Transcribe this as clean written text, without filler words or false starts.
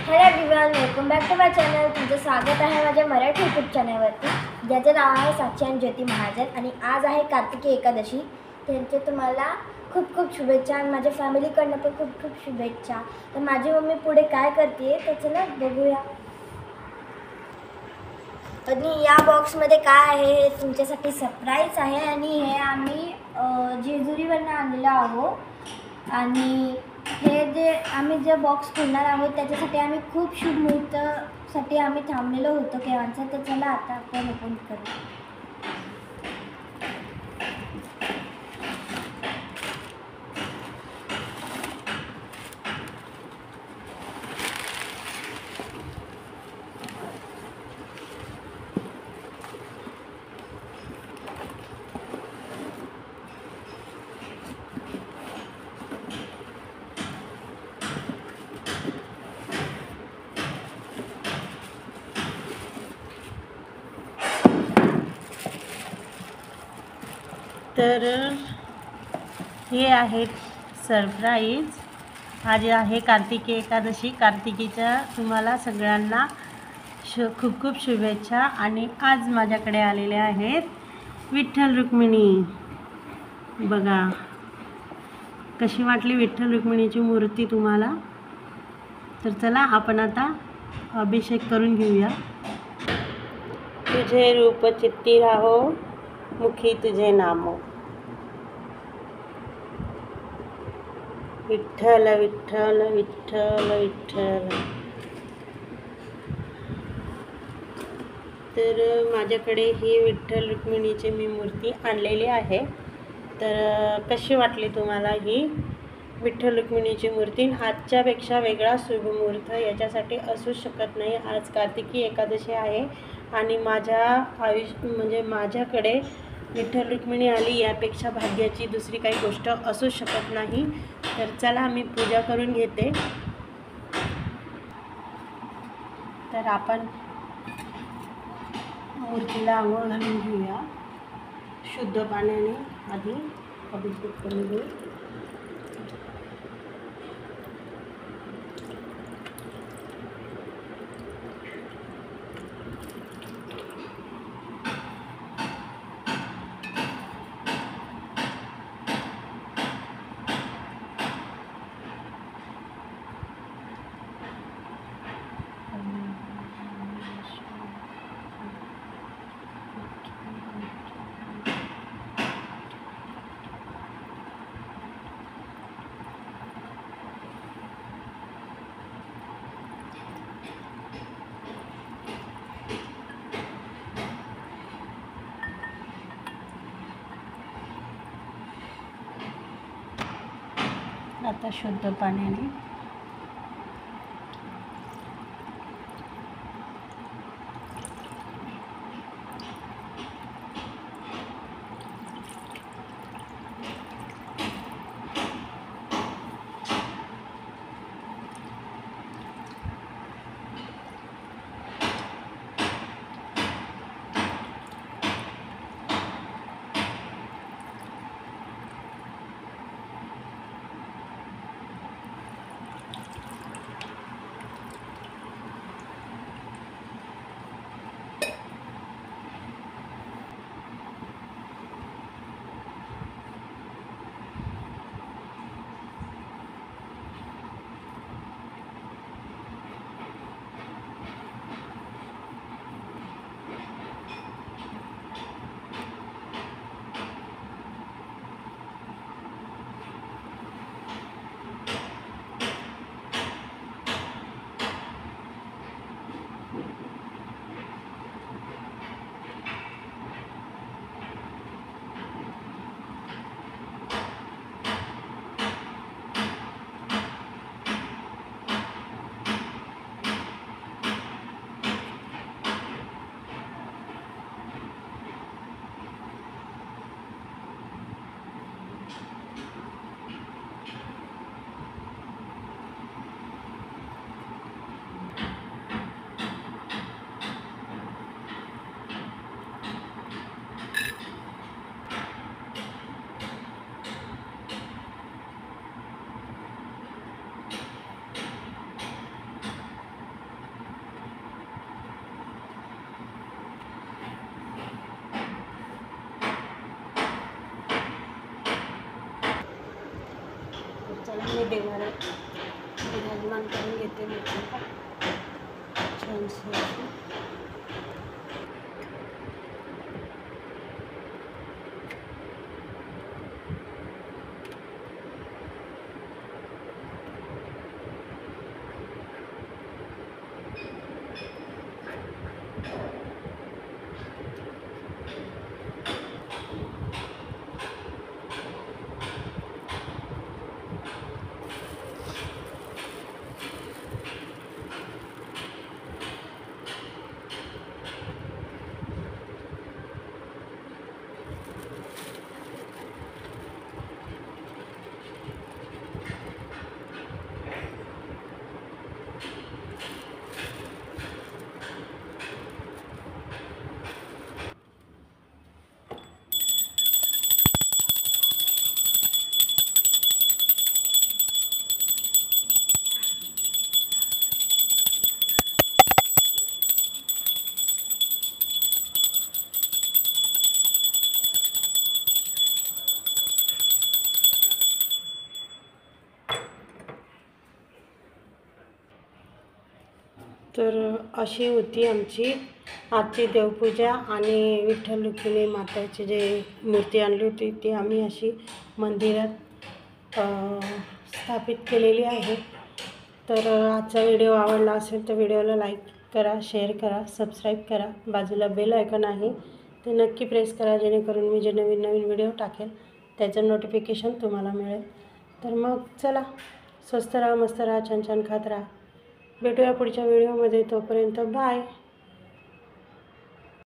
Hello everyone, welcome back to my channel. तुमचं स्वागत आहे माझ्या मराठी यूट्यूब चॅनलवरती, ज्याचं नाव आहे साक्षी आणि ज्योती महाजन. आणि आज आहे कार्तिकी एकादशी. त्यांचे तुम्हाला खूप खूप शुभेच्छा आणि माझ्या फॅमिलीकडनं पण खूप खूप शुभेच्छा. तर माझी मम्मी पुढे काय करते ते चला बघूया. आणि या बॉक्समध्ये काय आहे हे तुमच्यासाठी सरप्राईज आहे. आणि हे आम्ही जेजुरीवरनं आणलेलं आहोत. आणि हे जे आम्ही जे बॉक्स खोलणार आहोत त्याच्यासाठी आम्ही खूप शुभ मुहूर्तासाठी आम्ही थांबलेलो होतो केव्हाचं. तर चला आता आपण ओपन करू. तर हे आहेत सरप्राईज. आज आहे कार्तिकी एकादशी. कार्तिकीच्या तुम्हाला सगळ्यांना खूप खूप शुभेच्छा. आणि आज माझ्याकडे आलेले आहेत विठ्ठल रुक्मिणी. बघा कशी वाटली विठ्ठल रुक्मिणीची मूर्ती तुम्हाला. तर चला आपण आता अभिषेक करून घेऊया. तुझे रूप चित्ती राहो, मुखी तुझे नामो. विठ्ठल विठ्ठल विठ्ठल विठ्ठल. तर माझ्याकडे ही विठ्ठल रुक्मिणीची मी मूर्ती आणलेली आहे. तर कशी वाटली तुम्हाला ही विठ्ठल रुक्मिणीची मूर्ती. आजच्यापेक्षा वेगळा शुभमुहूर्त याच्यासाठी असू शकत नाही. आज कार्तिकी एकादशी आहे आणि माझ्याकडे विठ्ठल रुक्मिणी आली यापेक्षा भाग्याची दुसरी काही गोष्ट असू शकत नाही. तर चला मी पूजा करून घेते. तर आपण मूर्तीला आंघोळ घालून घेऊया. शुद्ध पाण्याने आधी अभिषेक करून घेऊ. आता शुद्ध पाण्याने देवाला विराजमान करून घेते मूर्तीला छानशी अशी. तर अशी होती आमची आजची देवपूजा आणि विठ्ठल रुक्मिणी माताची जे मूर्ती आणली होती ती आम्ही अशी मंदिरात स्थापित केलेली आहे. तर आजचा व्हिडिओ आवडला असेल तर व्हिडिओला लाईक करा, शेअर करा, सबस्क्राईब करा. बाजूला बेल आयकॉन आहे ते नक्की प्रेस करा, जेणेकरून मी जे नवीन नवीन व्हिडिओ टाकेल त्याचं नोटिफिकेशन तुम्हाला मिळेल. तर मग चला, स्वस्त राहा, मस्त राहा, छान छान खात राहा. भेटूया पुढच्या व्हिडिओमध्ये. तोपर्यंत बाय.